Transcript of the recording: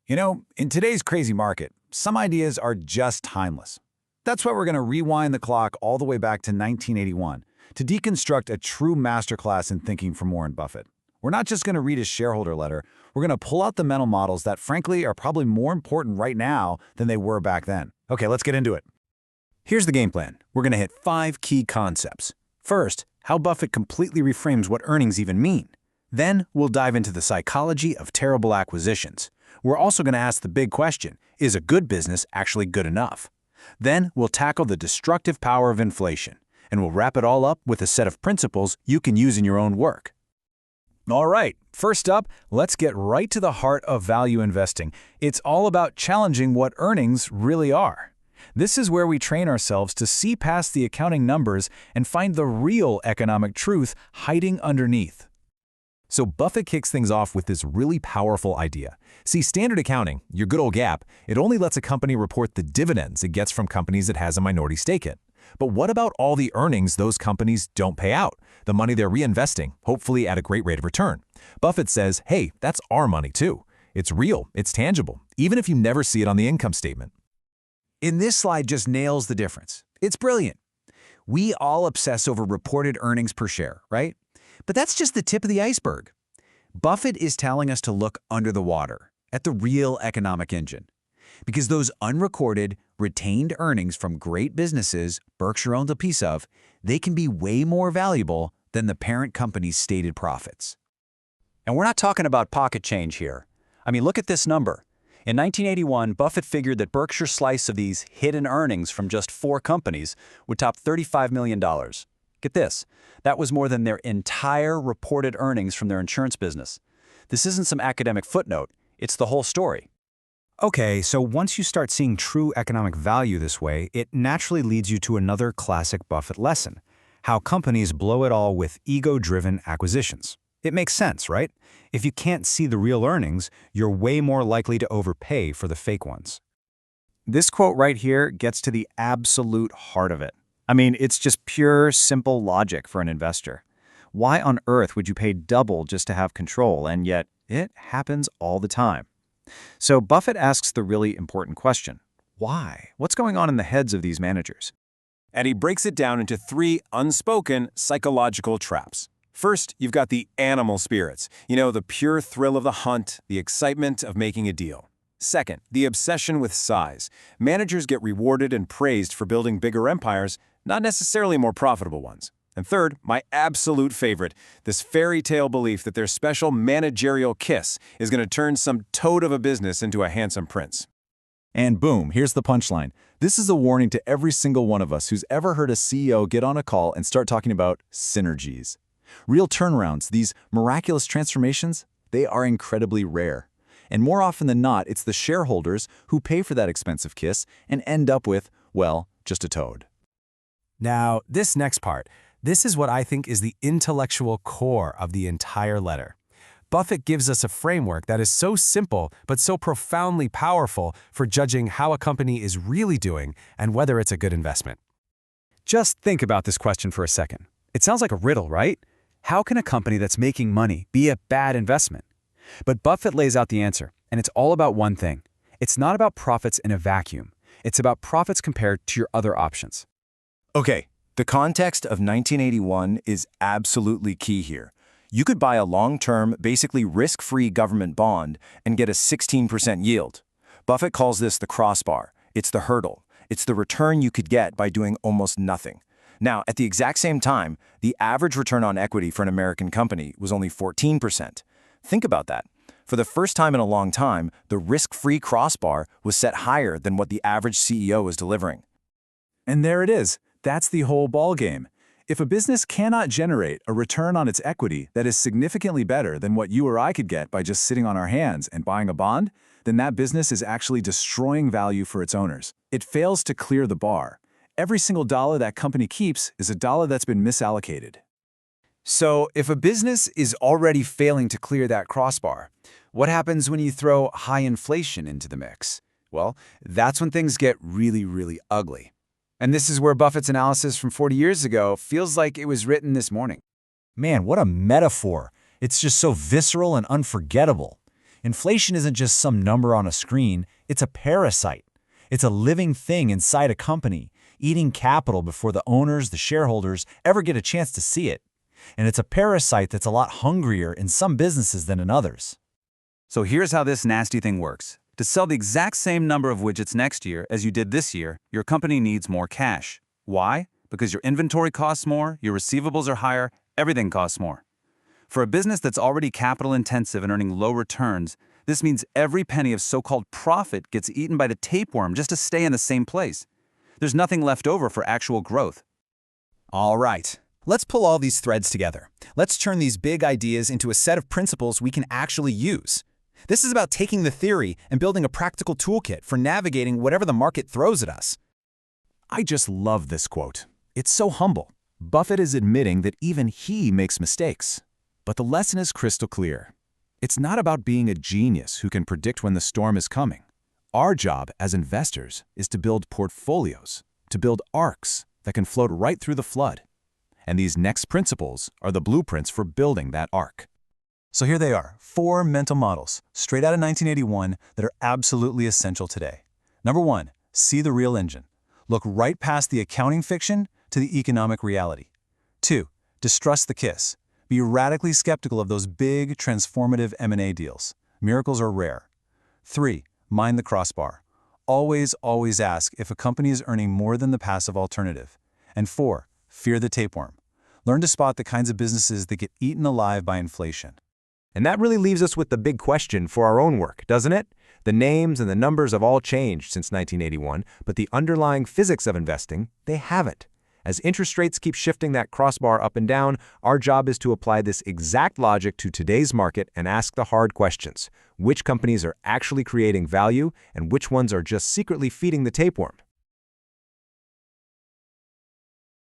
In today's crazy market, some ideas are just timeless. That's why we're going to rewind the clock all the way back to 1981 to deconstruct a true masterclass in thinking from Warren Buffett. We're not just going to read his shareholder letter, we're going to pull out the mental models that frankly are probably more important right now than they were back then. Okay, let's get into it. Here's the game plan. We're going to hit 5 key concepts. First, how Buffett completely reframes what earnings even mean. Then, we'll dive into the psychology of terrible acquisitions. We're also going to ask the big question, is a good business actually good enough? Then, we'll tackle the destructive power of inflation, and we'll wrap it all up with a set of principles you can use in your own work. All right, first up, let's get right to the heart of value investing. It's all about challenging what earnings really are. This is where we train ourselves to see past the accounting numbers and find the real economic truth hiding underneath. So Buffett kicks things off with this really powerful idea. See, standard accounting, your good old GAAP, it only lets a company report the dividends it gets from companies it has a minority stake in. But what about all the earnings those companies don't pay out? The money they're reinvesting, hopefully at a great rate of return. Buffett says, hey, that's our money too. It's real, it's tangible, even if you never see it on the income statement. In this slide just nails the difference. It's brilliant. We all obsess over reported earnings per share, right? But that's just the tip of the iceberg. Buffett is telling us to look under the water, at the real economic engine. Because those unrecorded, retained earnings from great businesses Berkshire owns a piece of, they can be way more valuable than the parent company's stated profits. And we're not talking about pocket change here. I mean, look at this number. In 1981, Buffett figured that Berkshire's slice of these hidden earnings from just 4 companies would top $35 million. Get this, that was more than their entire reported earnings from their insurance business. This isn't some academic footnote, it's the whole story. Okay, so once you start seeing true economic value this way, it naturally leads you to another classic Buffett lesson: how companies blow it all with ego-driven acquisitions. It makes sense, right? If you can't see the real earnings, you're way more likely to overpay for the fake ones. This quote right here gets to the absolute heart of it. I mean, it's just pure, simple logic for an investor. Why on earth would you pay double just to have control, and yet it happens all the time? So Buffett asks the really important question, why? What's going on in the heads of these managers? And he breaks it down into 3 unspoken psychological traps. First, you've got the animal spirits. The pure thrill of the hunt, the excitement of making a deal. Second, the obsession with size. Managers get rewarded and praised for building bigger empires, not necessarily more profitable ones. And third, my absolute favorite, this fairy tale belief that their special managerial kiss is going to turn some toad of a business into a handsome prince. And boom, here's the punchline. This is a warning to every single one of us who's ever heard a CEO get on a call and start talking about synergies. Real turnarounds, these miraculous transformations, they are incredibly rare. And more often than not, it's the shareholders who pay for that expensive kiss and end up with, well, just a toad. Now, this next part, this is what I think is the intellectual core of the entire letter. Buffett gives us a framework that is so simple but so profoundly powerful for judging how a company is really doing and whether it's a good investment. Just think about this question for a second. It sounds like a riddle, right? How can a company that's making money be a bad investment? But Buffett lays out the answer, and it's all about one thing. It's not about profits in a vacuum. It's about profits compared to your other options. Okay, the context of 1981 is absolutely key here. You could buy a long-term, basically risk-free government bond and get a 16% yield. Buffett calls this the crossbar. It's the hurdle. It's the return you could get by doing almost nothing. Now, at the exact same time, the average return on equity for an American company was only 14%. Think about that. For the first time in a long time, the risk-free crossbar was set higher than what the average CEO was delivering. And there it is. That's the whole ballgame. If a business cannot generate a return on its equity that is significantly better than what you or I could get by just sitting on our hands and buying a bond, then that business is actually destroying value for its owners. It fails to clear the bar. Every single dollar that company keeps is a dollar that's been misallocated. So if a business is already failing to clear that crossbar, what happens when you throw high inflation into the mix? Well, that's when things get really, really ugly. And this is where Buffett's analysis from 40 years ago feels like it was written this morning. Man, what a metaphor. It's just so visceral and unforgettable. Inflation isn't just some number on a screen, it's a parasite. It's a living thing inside a company, eating capital before the owners, the shareholders, ever get a chance to see it. And it's a parasite that's a lot hungrier in some businesses than in others. So here's how this nasty thing works. To sell the exact same number of widgets next year as you did this year, your company needs more cash. Why? Because your inventory costs more, your receivables are higher, everything costs more. For a business that's already capital intensive and earning low returns, this means every penny of so-called profit gets eaten by the tapeworm just to stay in the same place. There's nothing left over for actual growth. All right, let's pull all these threads together. Let's turn these big ideas into a set of principles we can actually use. This is about taking the theory and building a practical toolkit for navigating whatever the market throws at us. I just love this quote. It's so humble. Buffett is admitting that even he makes mistakes. But the lesson is crystal clear. It's not about being a genius who can predict when the storm is coming. Our job as investors is to build portfolios, to build arcs that can float right through the flood. And these next principles are the blueprints for building that arc. So here they are, 4 mental models, straight out of 1981, that are absolutely essential today. Number 1, see the real engine. Look right past the accounting fiction to the economic reality. 2, distrust the kiss. Be radically skeptical of those big, transformative M&A deals. Miracles are rare. 3, mind the crossbar. Always ask if a company is earning more than the passive alternative. And 4, fear the tapeworm. Learn to spot the kinds of businesses that get eaten alive by inflation. And that really leaves us with the big question for our own work, doesn't it? The names and the numbers have all changed since 1981, but the underlying physics of investing, they haven't. As interest rates keep shifting that crossbar up and down, our job is to apply this exact logic to today's market and ask the hard questions. Which companies are actually creating value and which ones are just secretly feeding the tapeworm?